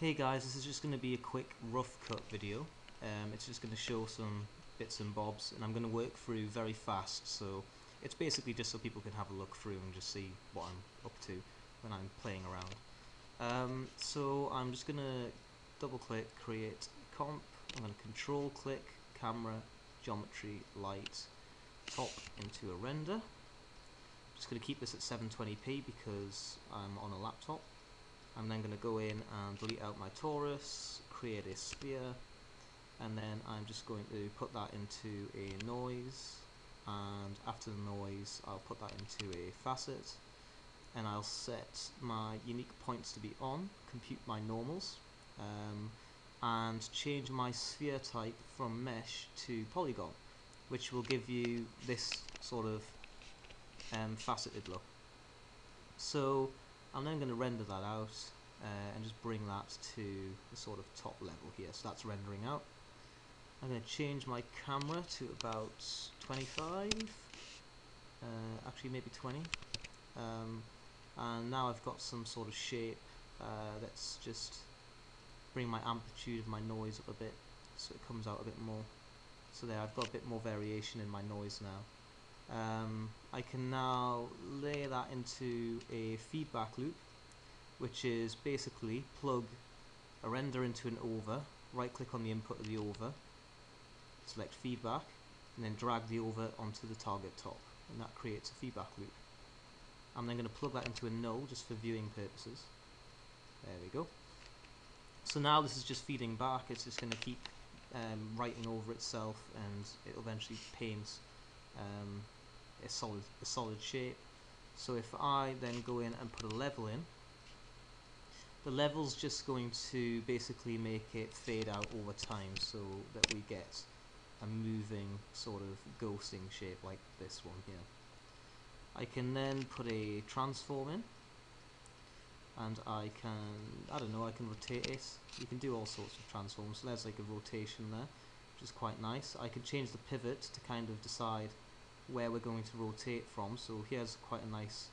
Hey guys, this is just going to be a quick rough cut video. It's just going to show some bits and bobs, and I'm going to work through very fast, so it's basically just so people can have a look through and just see what I'm up to when I'm playing around. So I'm just going to double click create comp. I'm going to control click camera, geometry, light, top into a render. I'm just going to keep this at 720p because I'm on a laptop. I'm then going to go in and delete out my torus, create a sphere, and then I'm just going to put that into a noise, and after the noise I'll put that into a facet, and I'll set my unique points to be on, compute my normals, and change my sphere type from mesh to polygon, which will give you this sort of faceted look. So I'm then going to render that out and just bring that to the sort of top level here. So that's rendering out. I'm going to change my camera to about 25, actually maybe 20. And now I've got some sort of shape. Let's just bring my amplitude of my noise up a bit so it comes out a bit more. So there, I've got a bit more variation in my noise now. I can now lay that into a feedback loop, which is basically plug a render into an over, right click on the input of the over, select feedback, and then drag the over onto the target top, and that creates a feedback loop. I'm then going to plug that into a null just for viewing purposes. There we go. So now this is just feeding back. It's just going to keep writing over itself, and it'll eventually paint a solid shape. So if I then go in and put a level in, the level's just going to basically make it fade out over time so that we get a moving sort of ghosting shape like this one here. I can then put a transform in, and I can rotate it. You can do all sorts of transforms. So there's like a rotation there, which is quite nice. I can change the pivot to kind of decide where we're going to rotate from. So here's quite a nice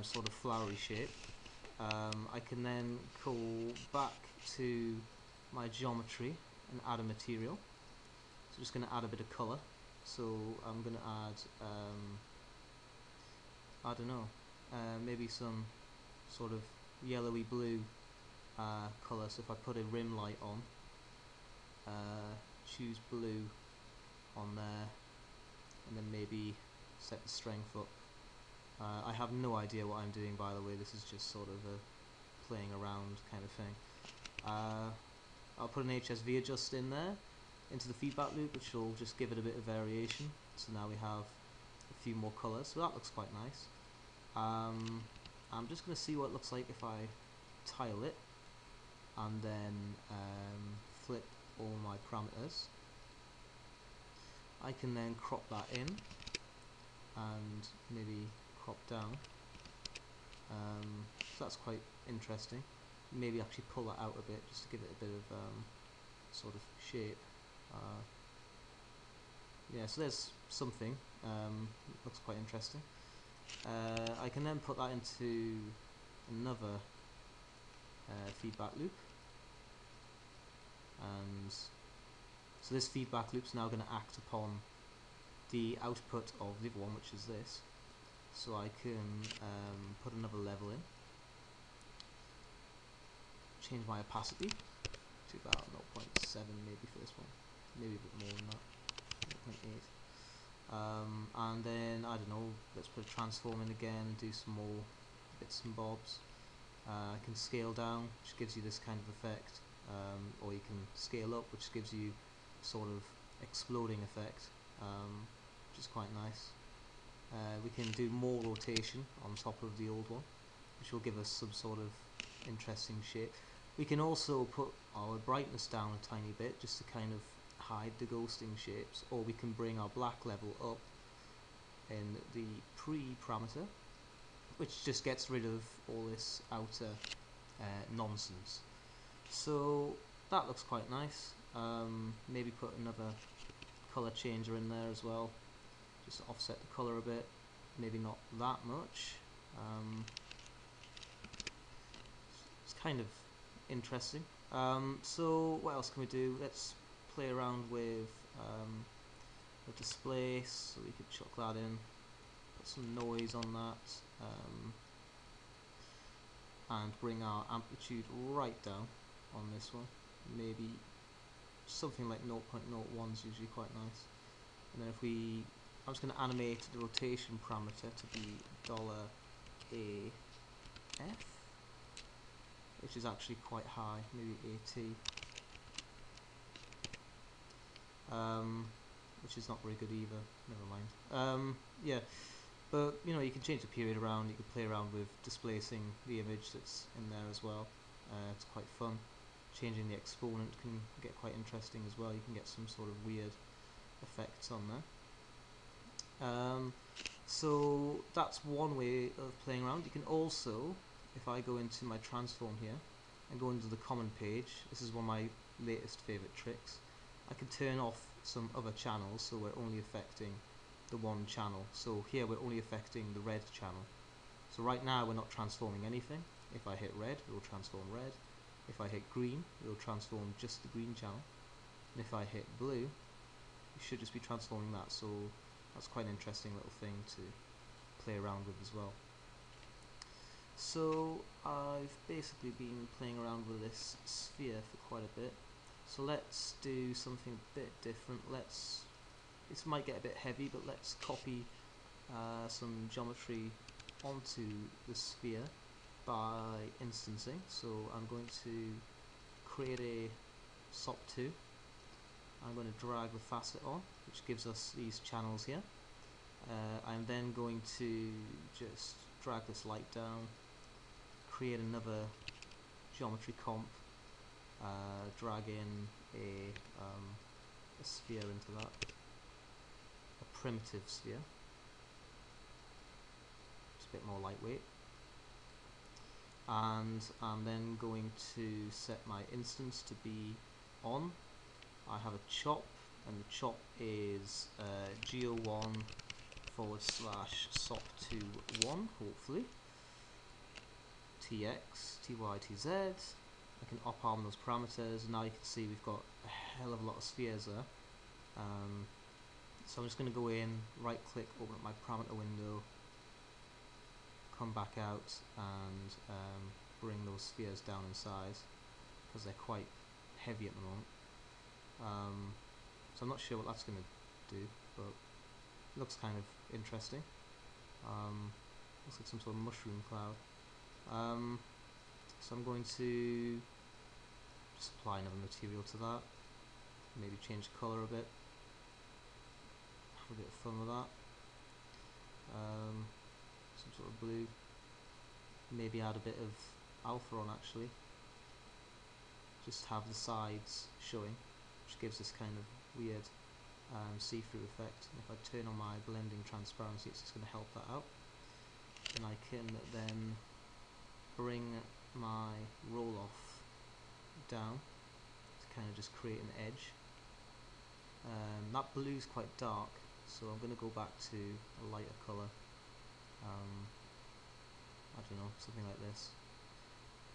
sort of flowery shape. I can then go back to my geometry and add a material. So just going to add a bit of colour. So I'm going to add, I don't know, maybe some sort of yellowy blue colour. So if I put a rim light on, choose blue on there, and then maybe set the strength up. I have no idea what I'm doing, by the way. This is just sort of a playing around kind of thing. I'll put an HSV adjust in there into the feedback loop, which will just give it a bit of variation. So now we have a few more colours, so that looks quite nice. I'm just going to see what it looks like if I tile it and then flip all my parameters. I can then crop that in and maybe crop down. So that's quite interesting. Maybe actually pull that out a bit just to give it a bit of sort of shape. Yeah, so there's something. Looks quite interesting. I can then put that into another feedback loop, and so this feedback loop is now going to act upon the output of the other one, which is this. So I can put another level in, change my opacity to about 0.7 maybe for this one, maybe a bit more than that, 0.8. And then, I don't know, let's put a transform in again and do some more bits and bobs. I can scale down, which gives you this kind of effect, or you can scale up, which gives you sort of exploding effect, which is quite nice. We can do more rotation on top of the old one, which will give us some sort of interesting shape. We can also put our brightness down a tiny bit just to kind of hide the ghosting shapes, or we can bring our black level up in the pre-parameter, which just gets rid of all this outer nonsense. So that looks quite nice. Maybe put another colour changer in there as well, just to offset the colour a bit, maybe not that much. It's kind of interesting. So what else can we do? Let's play around with the display, so we could chuck that in, put some noise on that, and bring our amplitude right down on this one. Maybe something like 0.01 is usually quite nice. And then if we, I'm just going to animate the rotation parameter to be $AF, which is actually quite high, maybe AT, which is not very good either, never mind. Yeah, but you know, you can change the period around, you can play around with displacing the image that's in there as well. It's quite fun. Changing the exponent can get quite interesting as well. You can get some sort of weird effects on there. So that's one way of playing around. You can also, if I go into my transform here and go into the common page, this is one of my latest favorite tricks. I can turn off some other channels, so we're only affecting the one channel. So here we're only affecting the red channel. So right now we're not transforming anything. If I hit red, it will transform red. If I hit green, it will transform just the green channel. And if I hit blue, it should just be transforming that. So that's quite an interesting little thing to play around with as well. So I've basically been playing around with this sphere for quite a bit. So let's do something a bit different. This might get a bit heavy, but let's copy some geometry onto the sphere by instancing. So I'm going to create a SOP2. I'm going to drag the facet on, which gives us these channels here. I'm then going to just drag this light down, create another geometry comp, drag in a sphere into that, a primitive sphere, it's a bit more lightweight, and I'm then going to set my instance to be on. I have a chop, and the chop is geo1 / SOP21, hopefully, tx, ty, tz. I can op-arm those parameters, and now you can see we've got a hell of a lot of spheres there. So I'm just going to go in, right click, open up my parameter window, come back out and bring those spheres down in size, because they're quite heavy at the moment. So I'm not sure what that's going to do, but it looks kind of interesting. Looks like some sort of mushroom cloud. So I'm going to just apply another material to that, maybe change the colour a bit, have a bit of fun with that. Some sort of blue, maybe add a bit of alpha on actually, just have the sides showing, which gives this kind of weird see-through effect. And if I turn on my blending transparency, it's just going to help that out. And I can then bring my roll-off down to kind of just create an edge. That blue is quite dark, so I'm going to go back to a lighter colour. I don't know, something like this.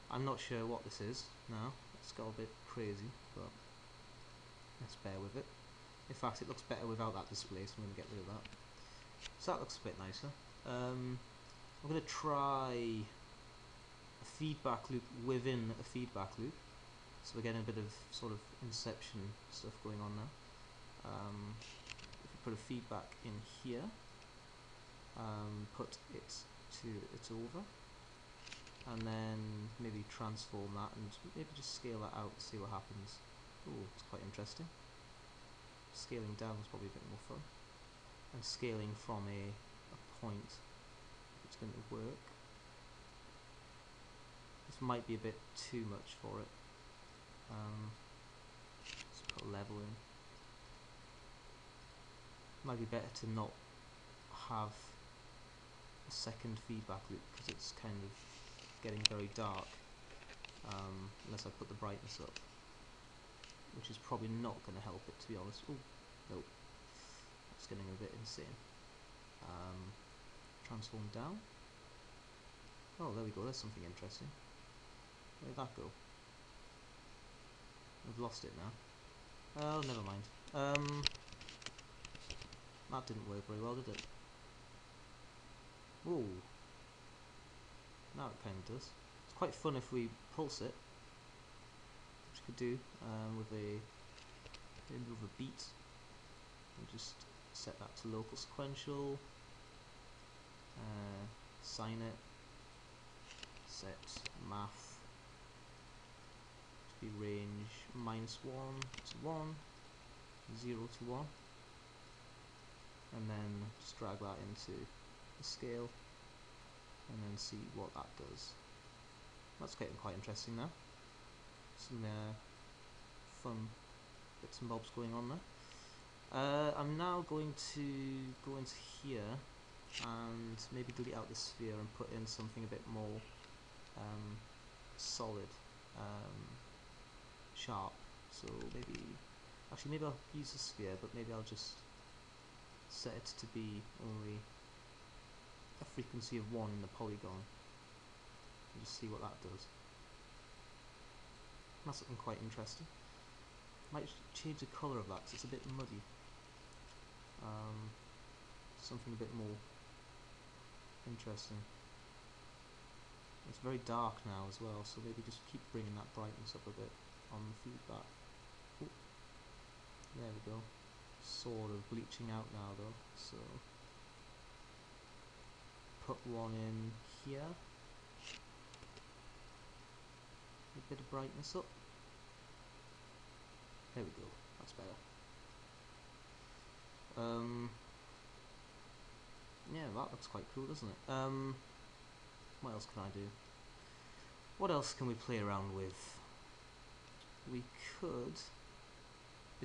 I'm not sure what this is now. It's got a bit crazy, but let's bear with it. In fact, it looks better without that display, so I'm going to get rid of that. So that looks a bit nicer. I'm going to try a feedback loop within a feedback loop. So we're getting a bit of sort of inception stuff going on now. If we put a feedback in here, put it to its over, and then maybe transform that and maybe just scale that out and see what happens. Oh, it's quite interesting. Scaling down is probably a bit more fun, and scaling from a point, it's going to work. This might be a bit too much for it. Let's put a level in. Might be better to not have a second feedback loop, because it's kind of getting very dark unless I put the brightness up, which is probably not going to help it, to be honest. Oh, nope, it's getting a bit insane. Transform down. Oh, there we go, there's something interesting. Where did that go? I've lost it now. Oh, never mind. That didn't work very well, did it? Ooh. Now it kind of does. It's quite fun if we pulse it, which we could do with a beat. We'll just set that to local sequential. Sign it. Set math to be range -1 to 1, 0 to 1, and then just drag that into the scale and then see what that does. That's getting quite interesting now. Some fun bits and bobs going on there. I'm now going to go into here and maybe delete out the sphere and put in something a bit more solid, sharp. So maybe I'll use the sphere, but maybe I'll just set it to be only a frequency of 1 in the polygon and just see what that does. That's something quite interesting. Might change the colour of that because it's a bit muddy. Something a bit more interesting. It's very dark now as well, so maybe just keep bringing that brightness up a bit on the feedback. Ooh. There we go. Sort of bleaching out now though, so put one in here. A bit of brightness up. There we go, that's better. Yeah, that looks quite cool, doesn't it? What else can I do? What else can we play around with? We could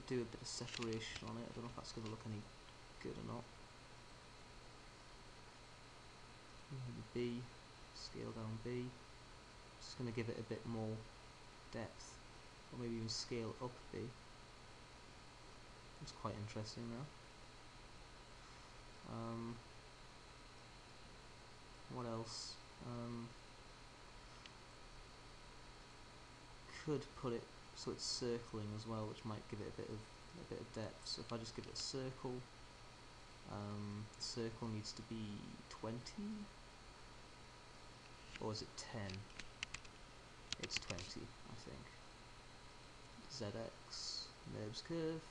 do a bit of separation on it. I don't know if that's going to look any good or not. Maybe B, scale down B. Just going to give it a bit more depth, or maybe even scale up B. It's quite interesting now. What else? Could put it so it's circling as well, which might give it a bit of depth. So if I just give it a circle, the circle needs to be 20, or is it 10? It's 20, I think. ZX, NURBS curve,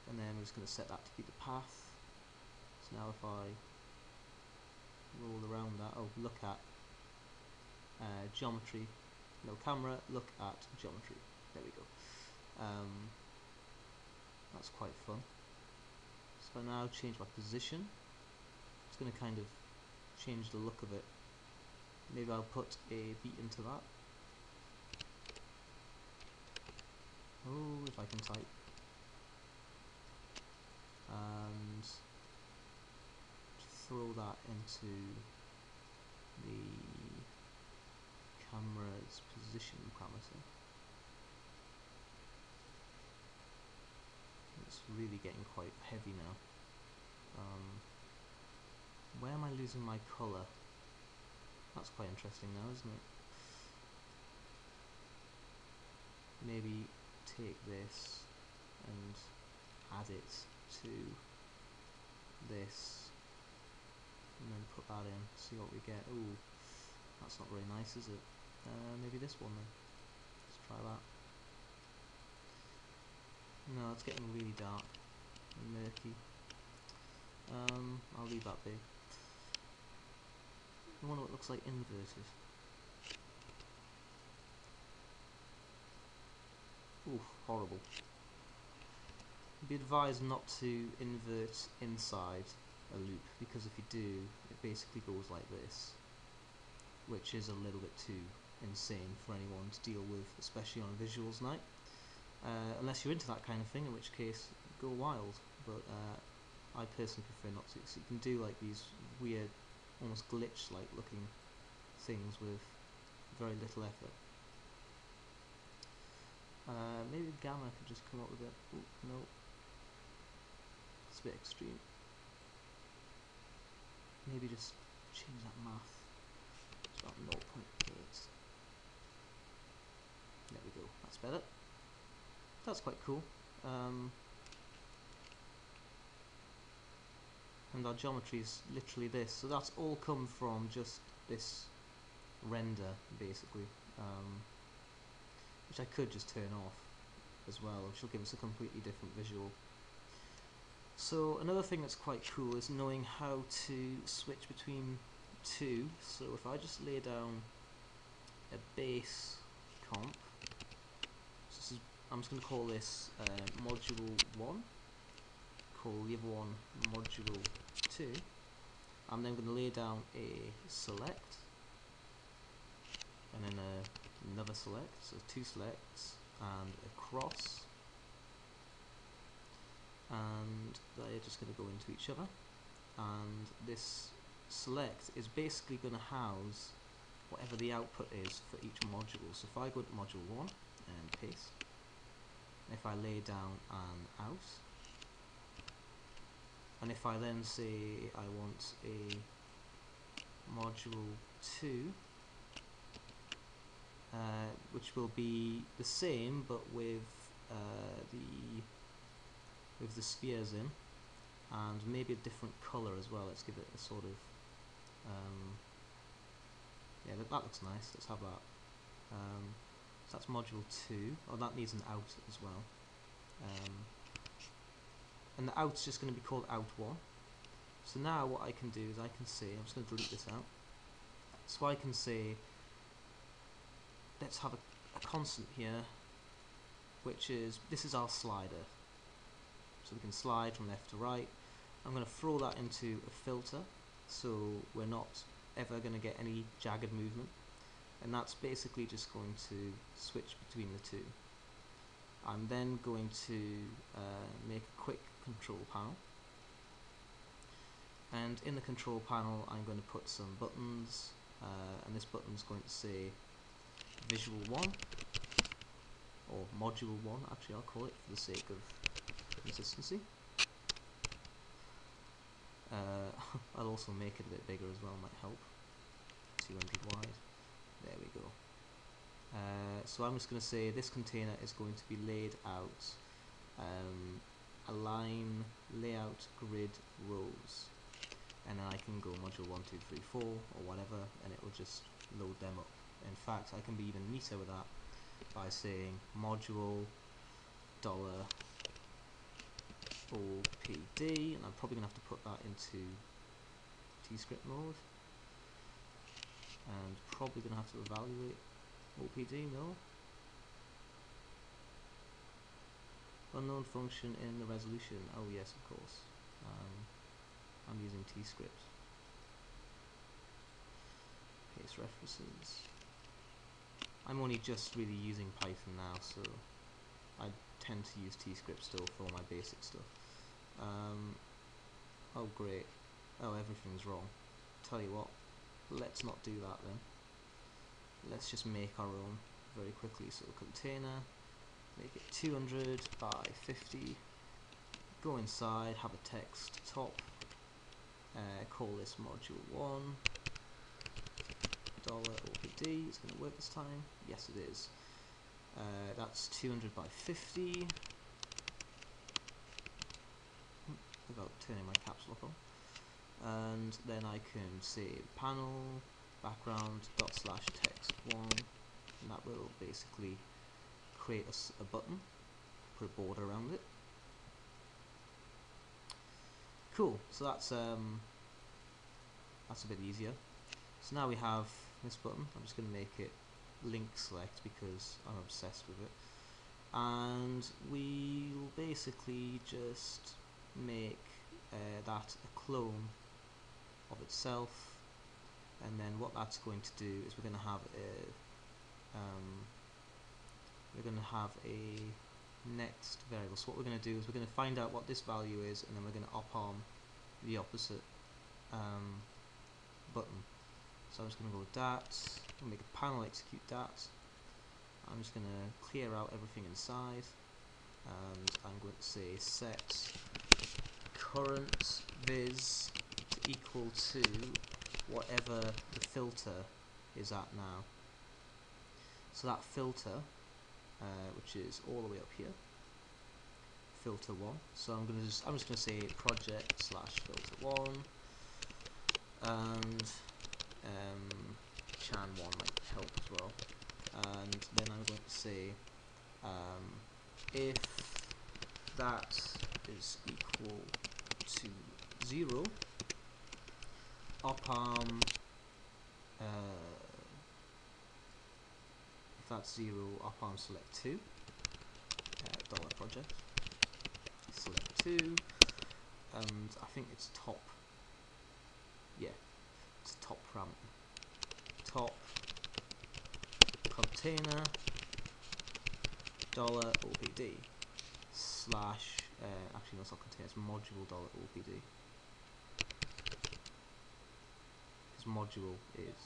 and then we're just going to set that to be the path. So now if I roll around that, oh, look at geometry, no camera, look at geometry. There we go. That's quite fun. So if I now change my position, it's going to kind of change the look of it. Maybe I'll put a beat into that. Oh, if I can type. And throw that into the camera's position parameter. It's really getting quite heavy now. Where am I losing my colour? That's quite interesting now, isn't it? Maybe take this and add it to this, and then put that in, see what we get. Ooh, that's not very nice, is it? Maybe this one then. Let's try that. No, it's getting really dark and murky. I'll leave that be. I wonder what it looks like inverted. Ooh, horrible. Be advised not to invert inside a loop, because if you do, it basically goes like this, which is a little bit too insane for anyone to deal with, especially on a visuals night. Unless you're into that kind of thing, in which case go wild, but I personally prefer not to. So you can do like these weird, almost glitch-like looking things with very little effort. Maybe Gamma could just come up with it. Ooh, no, it's a bit extreme. Maybe just change that math. It's about 0.8. There we go, that's better. that's quite cool. And our geometry is literally this, so that's all come from just this render basically, which I could just turn off as well, which will give us a completely different visual. So another thing that's quite cool is knowing how to switch between two. So if I just lay down a base comp, so this is, I'm just going to call this module 1, call the other one module 2. I'm then going to lay down a select, and then another select, so 2 selects, and a cross, and they're just going to go into each other. And this select is basically going to house whatever the output is for each module. So if I go to module 1 and paste, if I lay down an out, and if I then say I want a module 2, which will be the same but with the spheres in, and maybe a different colour as well. Let's give it a sort of yeah, that looks nice. Let's have that. So that's module 2. Oh, that needs an out as well. And the out's just going to be called out 1. So now what I can do is I can say, I'm just going to delete this out. So I can say, let's have a constant here, which is, this is our slider. So we can slide from left to right. I'm going to throw that into a filter, so we're not ever going to get any jagged movement. And that's basically just going to switch between the two. I'm then going to make a quick control panel, and in the control panel I'm going to put some buttons, and this button's going to say visual 1, or module 1 actually I'll call it for the sake of consistency. I'll also make it a bit bigger as well, might help. 200 wide, there we go. So I'm just going to say this container is going to be laid out align layout grid rows, and then I can go module 1, 2, 3, 4 or whatever, and it will just load them up. In fact, I can be even neater with that by saying module $OPD, and I'm probably going to have to put that into TScript mode, and probably going to have to evaluate OPD, no? Unknown function in the resolution, oh yes of course. I'm using TScript. Case references. I'm only just really using Python now, so I tend to use TScript still for all my basic stuff. Oh great, oh everything's wrong. Tell you what, let's not do that then. Let's just make our own very quickly. So container, make it 200 by 50, go inside, have a text top, call this module 1, $OPD, it's going to work this time, yes it is. That's 200 by 50, without turning my caps lock on, and then I can say panel, background, /text1, and that will basically create a button, put a border around it. Cool, so that's a bit easier. So now we have this button. I'm just going to make it link select because I'm obsessed with it, and we'll basically just make that a clone of itself. And then what that's going to do is we're going to have a next variable. So what we're going to do is we're going to find out what this value is, and then we're going to op-arm the opposite button. So I'm just going to go with that, make a panel execute that. I'm just going to clear out everything inside, and I'm going to say set current vis to equal to whatever the filter is at now. So that filter, which is all the way up here, filter 1. So I'm just gonna say project slash filter 1, and chan 1 might help as well. And then I'm going to say if that is equal to 0, up arm, if that's 0, up arm select 2, dollar project, select 2, and I think it's top, yeah, it's top parameter, top container dollar $OPD slash, actually no, it's not container, it's module dollar $OPD, because module is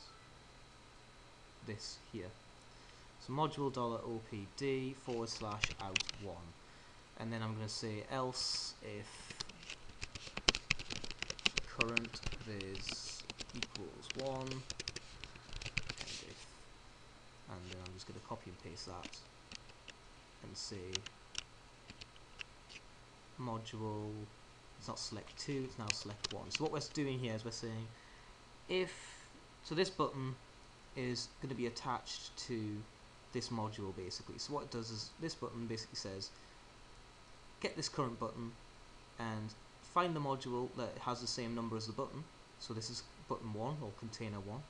this here. So module dollar $OPD / out 1, and then I'm going to say else if current viz equals 1, and then I'm just going to copy and paste that and say module, it's not select 2, it's now select 1. So what we're doing here is we're saying so this button is going to be attached to this module basically. So what it does is this button basically says get this current button and find the module that has the same number as the button. So this is button 1 or container 1,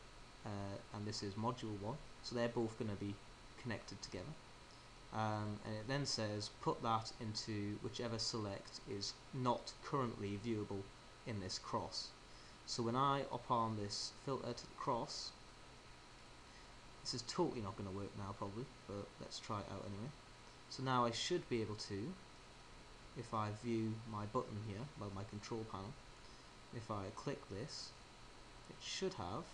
and this is module 1, so they're both going to be connected together, and it then says put that into whichever select is not currently viewable in this cross. So when I up arm this filter to the cross, this is totally not going to work now probably, but let's try it out anyway. So now I should be able to, if I view my button here, well, my control panel, if I click this, it should have,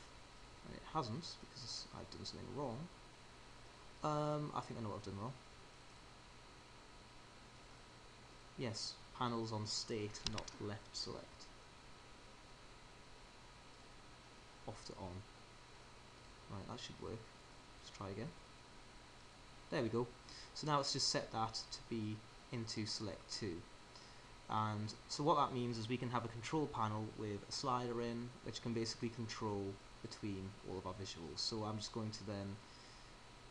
and it hasn't because I've done something wrong. I think I know what I've done wrong. Yes, panels on state, not left select. Off to on. Right, that should work. Let's try again. There we go. So now it's just set that to be into select 2. And so what that means is we can have a control panel with a slider in, which can basically control between all of our visuals. So I'm just going to then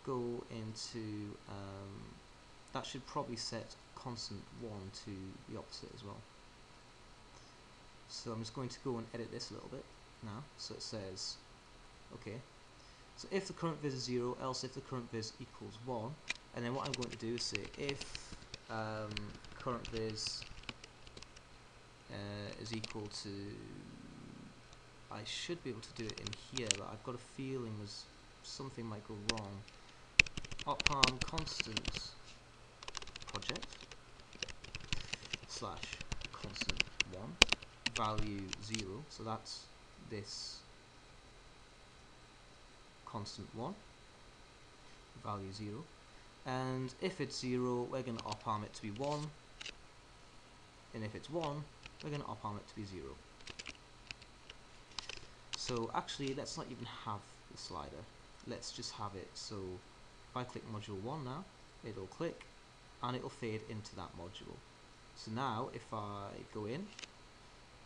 go into, that should probably set constant 1 to the opposite as well. So I'm just going to go and edit this a little bit now. So it says, okay, so if the current viz is 0, else if the current viz equals 1, and then what I'm going to do is say if current viz is equal to, I should be able to do it in here, but I've got a feeling there's something might go wrong. Up arm constant project slash constant 1 value 0, so that's this constant 1 value 0, and if it's 0 we're going to up arm it to be 1, and if it's 1 we're going to up arm it to be 0. So actually let's not even have the slider, let's just have it, so if I click module 1 now, it'll click and it'll fade into that module. So now if I go in,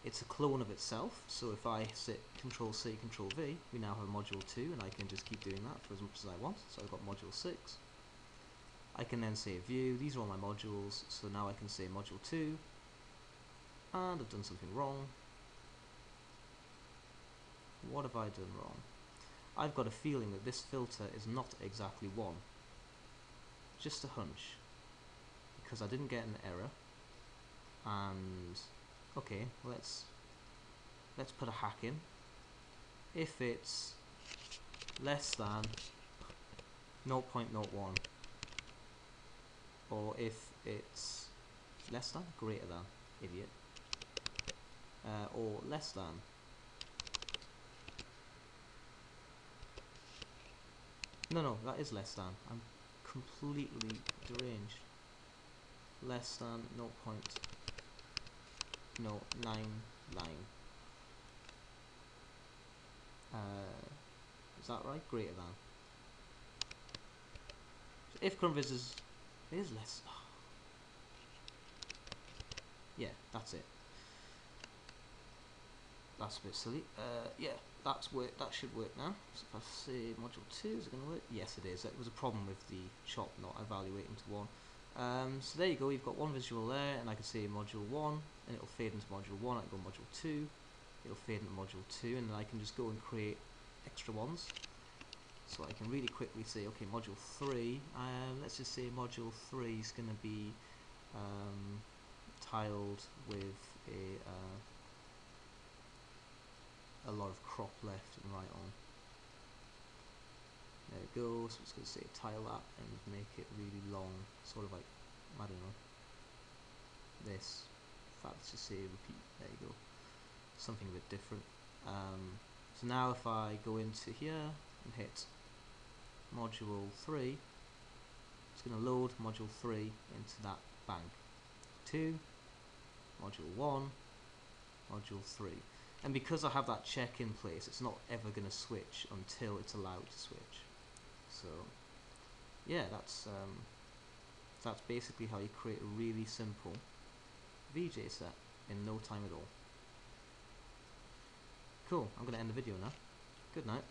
it's a clone of itself, so if I hit Control C, Control V, we now have module 2, and I can just keep doing that for as much as I want. So I've got module 6. I can then say view, these are all my modules, so now I can say module 2, and I've done something wrong. What have I done wrong? I've got a feeling that this filter is not exactly 1. Just a hunch, because I didn't get an error, and okay, let's put a hack in. If it's less than 0.01, or if it's less than, greater than, idiot, or less than, no, that is less than, I'm completely deranged, less than 0.099, is that right? Greater than. So if current viz is less, yeah, that's it. That's a bit silly. Yeah, that should work now. So if I say module 2, is it going to work? Yes, it is. There was a problem with the chop not evaluating to 1. So there you go, you've got one visual there, and I can say module 1, and it'll fade into module 1. I can go module 2, it'll fade into module 2, and then I can just go and create extra ones. So I can really quickly say, okay, module 3, let's just say module 3 is going to be tiled with a lot of crop left and right on. There it goes. So it's going to say tile that and make it really long, sort of like, I don't know, this. In fact, let's just say repeat. There you go. Something a bit different. So now if I go into here and hit module 3, it's going to load module 3 into that bank. 2, module 1, module 3. And because I have that check in place, it's not ever going to switch until it's allowed to switch. So yeah, that's basically how you create a really simple VJ set in no time at all. Cool, I'm going to end the video now. Good night.